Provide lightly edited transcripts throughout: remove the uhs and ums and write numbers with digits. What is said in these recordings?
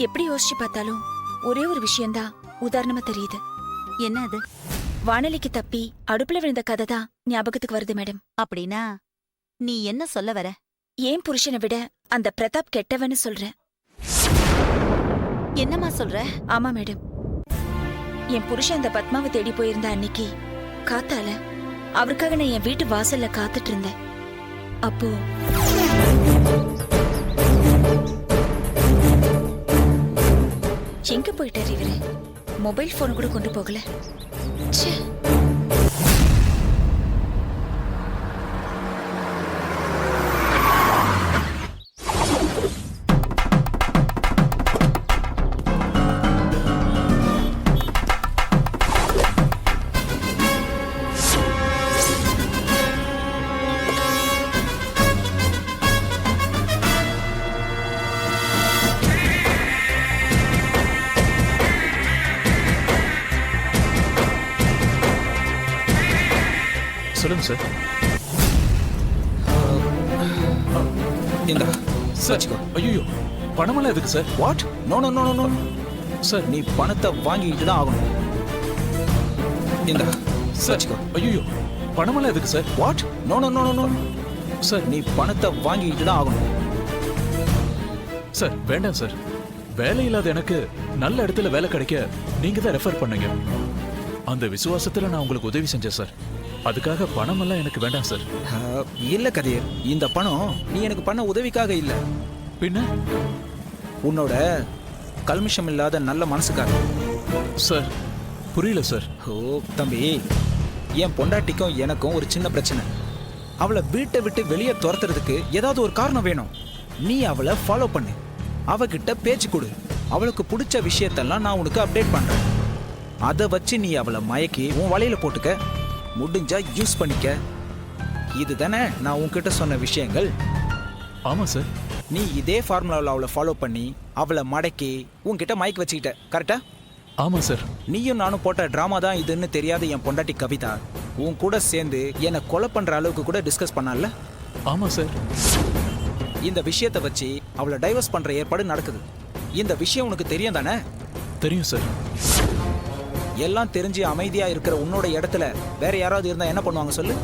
எப்படி யோசிச்சு பார்த்தாலும் ஒரே ஒரு விஷயம்தான் உதாரணமா தெரியுது. என்ன அது? வானலிக்கு தப்பி அடுப்புல விழுந்த கதை தான் ஞாபகத்துக்கு வருது மேடம். அப்படின்னா நீ என்ன சொல்ல வர? ஏன் புருஷனை விட அந்த பிரதாப் கெட்டவன்னு சொல்றேன். என்னம்மா சொல்ற? ஆமா மேடம், என் புருஷன் அந்த பத்மாவை தேடி போயிருந்த அன்னைக்கு காத்தால அவருக்காக நான் என் வீட்டு வாசல்ல காத்துட்டு இருந்தேன். அப்போ எங்க போயிட்டாரு இவரு? மொபைல் போன் கூட கொண்டு போகல. ச்சே. சொல்லுங்க சார். இந்த சார், ஐயோ பணமெல்லாம் எதுக்கு sir? What? No no no no sir, நீ பணத்தை வாங்கிட்டு தான் ஆகணும். இந்த சார், ஐயோ பணமெல்லாம் எதுக்கு sir? What? No no no no sir, நீ பணத்தை வாங்கிட்டு தான் ஆகணும். சார் வேண்டாம் சார். வேலை இல்லாத எனக்கு நல்ல இடத்துல வேலை கிடைக்க நீங்க தான் ரெஃபர் பண்ணீங்க. அந்த விசுவாசத்துல நான் உங்களுக்கு உதவி செஞ்சேன் சார். அதுக்காக பணம் எல்லாம் எனக்கு வேண்டாம் சார். இல்ல கதிர், இந்த பணம் நீ எனக்கு பண்ண உதவிக்காக இல்ல, பின்ன உன்னோட கல்மிஷம் இல்லாத நல்ல மனசுக்காக. சார் புரியல சார். ஓ தம்பி, என் பொண்டாட்டிக்கும் எனக்கும் ஒரு சின்ன பிரச்சனை. அவளை வீட்டை விட்டு வெளியே துரத்துறதுக்கு ஏதாவது ஒரு காரணம் வேணும். நீ அவளை ஃபாலோ பண்ணு, அவகிட்ட பேச்சு கொடு, அவளுக்கு பிடிச்ச விஷயத்தெல்லாம் நான் உனக்கு அப்டேட் பண்றேன். அதை வச்சு நீ அவளை மயக்கி உன் வலையில போட்டுக்க, முடிஞ்சா யூஸ் பண்ணிக்க. இதுதானே நான் உன்கிட்ட சொன்ன விஷயங்கள். ஆமா சார். நீ இதே ஃபார்முலாவில் அவளை ஃபாலோ பண்ணி அவளை மடக்கி உன்கிட்ட மயக்க வச்சுக்கிட்ட, கரெக்டா? ஆமா சார். நீயும் நானும் போட்ட டிராமா தான் இதுன்னு தெரியாத என் பொண்டாட்டி கவிதா உன் கூட சேர்ந்து என்னை கொலை பண்ற அளவுக்கு கூட டிஸ்கஸ் பண்ணால. ஆமா சார். இந்த விஷயத்தை வச்சு அவளை டைவர்ஸ் பண்ற ஏற்பாடு நடக்குது. இந்த விஷயம் உனக்கு தெரியும் தானே? தெரியும் சார். எல்லாம் தெரிஞ்சு அமைதியா இருக்கிற உன்னோட இடத்துல வேற யாராவது இருந்தா என்ன பண்ணுவாங்க சொல்லு?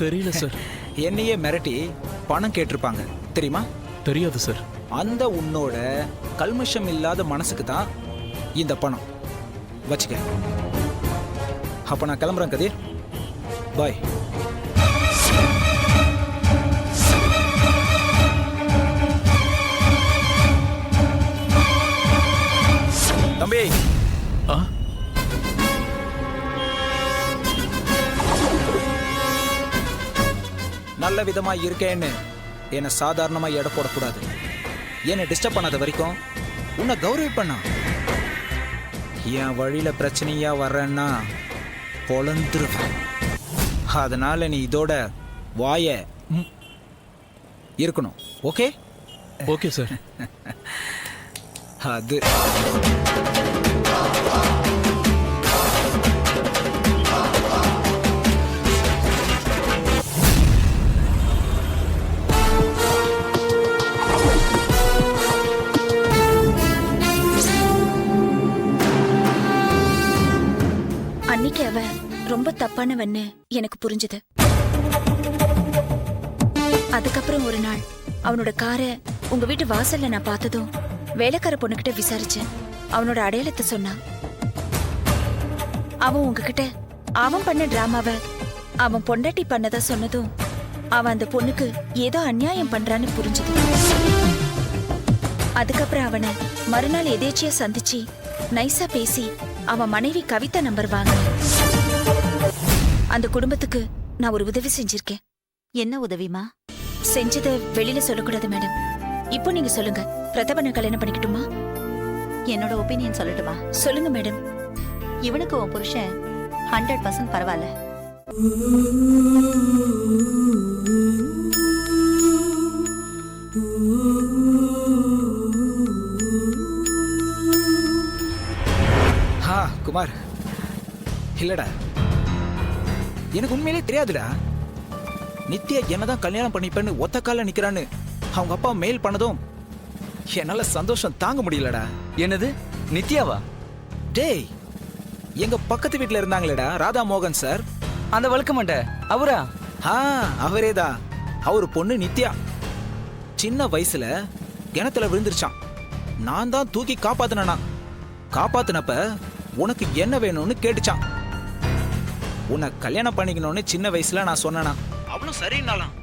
தெரியல சார். என்னையே மிரட்டி பணம் கேட்டிருப்பாங்க, தெரியுமா? தெரியாது சார். அந்த உன்னோட கல்மஷம் இல்லாத மனசுக்கு தான் இந்த பணம். வச்சுக்க. அப்ப நான் கிளம்புறேன் கதிர், பாய். தம்பி, ஆ நல்ல விதமா இருக்கேன்னு என்னை சாதாரணமா எடை போடக்கூடாது. என்னை டிஸ்டர்ப் பண்ணாத வரைக்கும் உன்னை கௌரவிப்பண்ணா. என் வழியில பிரச்சனையா வர்றேன்னா பொழந்துருவேன். அதனால நீ இதோட வாய இருக்கணும். ஓகே? Okay sir. அது அன்னைக்கு அவ ரொம்ப தப்பானவன்னு எனக்கு புரிஞ்சுது. அதுக்கப்புறம் ஒரு நாள் அவனோட காரை உங்க வீட்டு வாசல்ல நான் பார்த்ததும் வேலைக்கார பொண்ணுகிட்ட விசாரிச்சேன். அவனோட அடையாளத்தை சொன்னான். அவன் உங்ககிட்ட அவன் பண்ண டிராமாவை அவன் பொண்டாட்டி பண்ணதா சொன்னதும் அவன் அந்த பொண்ணுக்கு ஏதோ அநியாயம் பண்றான்னு புரிஞ்சுது. அதுக்கப்புறம் அவனை மறுநாள் எதேச்சியா சந்திச்சு நைஸா பேசி அவன் மனைவி கவிதா நம்பர் வாங்க. அந்த குடும்பத்துக்கு நான் ஒரு உதவி செஞ்சிருக்கேன். என்ன உதவிமா? செஞ்சதை வெளியில சொல்லக்கூடாது மேடம். இப்போ நீங்க சொல்லுங்க, பிரதாபனை கல்யாணம் பண்ணிக்கட்டுமா? என்னோட ஒப்பீனியன் சொல்லட்டுமா? சொல்லுங்க மேடம். இவனுக்கு உன் புருஷன் 100% பரவாயில்ல. குமார், இல்லடா, எனக்கு உண்மையிலே தெரியாதுடா. நித்யா என்னதான் கல்யாணம் பண்ணிப்பேன்னு ஒத்த கால நிக்கிறான்னு அவங்க அப்பா மெயில் பண்ணதும் என்னால சந்தோஷம் தாங்க முடியலடா. என்னது நித்யாவா? டேய், எங்க பக்கத்து வீட்ல இருந்தாங்களேடா ராதா மோகன் சார். அந்த வழுக்க மாட்ட அவரா? அவரேதான். அவர் பொண்ணு நித்யா சின்ன வயசுல கிணத்துல விழுந்துருச்சான். நான் தான் தூக்கி காப்பாத்தினா. காப்பாத்தினப்ப உனக்கு என்ன வேணும்னு கேட்டுச்சான். உன்னை கல்யாணம் பண்ணிக்கணும்னு சின்ன வயசுல நான் சொன்னேனா, அவளும் சரின்னாலாம்.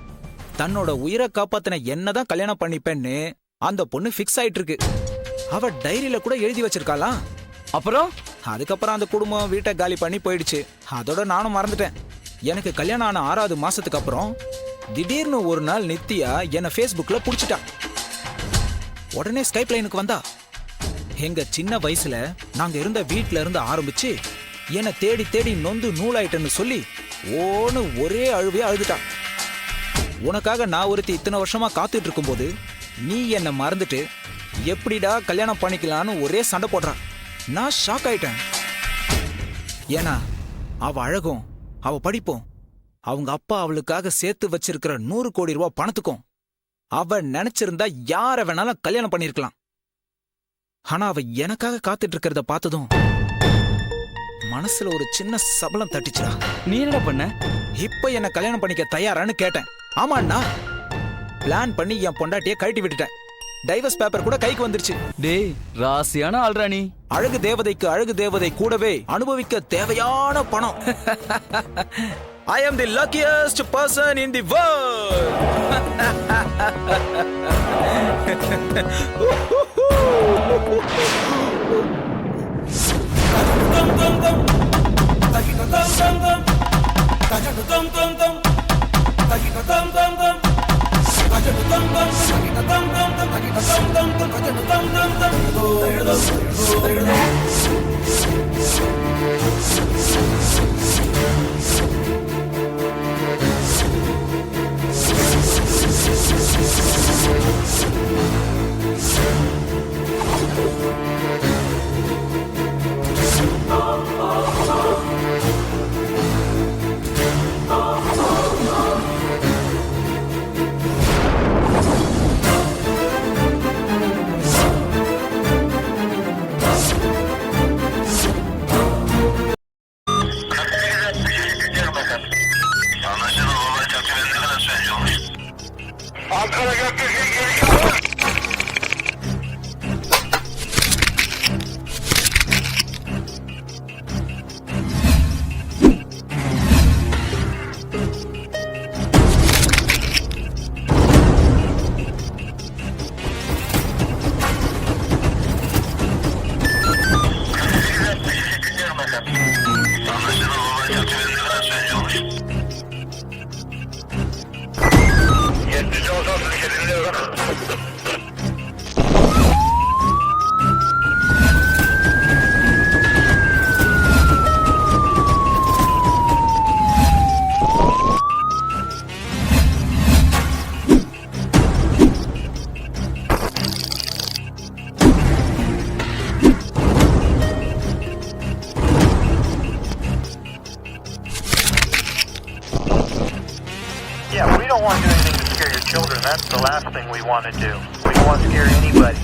தன்னோட உயிரை காப்பாத்தின என்னதான் கல்யாணம் பண்ணிப்பேன்னு அந்த பொண்ணு ஃபிக்ஸ் ஆயிட்டு இருக்கு. அவ டைரியில கூட எழுதி வச்சிருக்காளாம். அப்புறம் அதுக்கப்புறம் அந்த குடும்பம் வீட்டை காலி பண்ணி போயிடுச்சு. அதோட நானும் மறந்துட்டேன். எனக்கு கல்யாணம் ஆன 6வது மாசத்துக்கு அப்புறம் திடீர்னு ஒரு நாள் நித்யா என்ன Facebookல புடிச்சிட்டான். உடனே ஸ்கைப் லைனுக்கு வந்தா. எங்க சின்ன வயசுல நாங்க இருந்த வீட்ல இருந்து ஆரம்பிச்சு என்னை தேடி தேடி நொந்து நூலாயிட்டேன்னு சொல்லி ஓன்னு ஒரே அழுவையா அழுதுட்டான். உனக்காக நான் ஒருத்தி இத்தனை வருஷமா காத்துட்டு இருக்கும்போது நீ என்ன மறந்துட்டு எப்படிடா கல்யாணம் பண்ணிக்கலான்னு ஒரே சண்டை போடுறான். நான் ஷாக் ஆயிட்டேன். ஏன்னா அவ அழகும் அவ படிப்பும் அவங்க அப்பா அவளுக்காக சேர்த்து வச்சிருக்கிற 100 கோடி ரூபாய் பணத்துக்கும் அவ நினைச்சிருந்தா யார வேணாலும் கல்யாணம் பண்ணிருக்கலாம். ஆனா அவ எனக்காக காத்துட்டு இருக்கிறத பார்த்ததும் மனசுல ஒரு சின்ன சபலம் தட்டிச்சுடா. நீ என்னடா பண்ண? இப்ப என்ன கல்யாணம் பண்ணிக்க தயாரான்னு கேட்டேன். ஆமாண்ணா, பிளான் பண்ணி என் பொண்டாட்டிய கழட்டி விட்டுட்டேன். டைவர்ஸ் பேப்பர் கூட கைக்கு வந்துருச்சு. டேய், ராசியான ஆள்ரா நீ. அழகு தேவதைக்கு அழகு தேவதை கூடவே அனுபவிக்க தேவையான பணம். I am the luckiest person in the world. Yeah, we don't want to do anything to scare your children. That's the last thing we want to do. We don't want to scare anybody.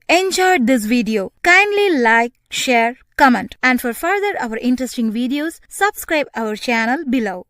enjoyed this video, kindly like, share, comment, and for further our interesting videos, subscribe our channel below.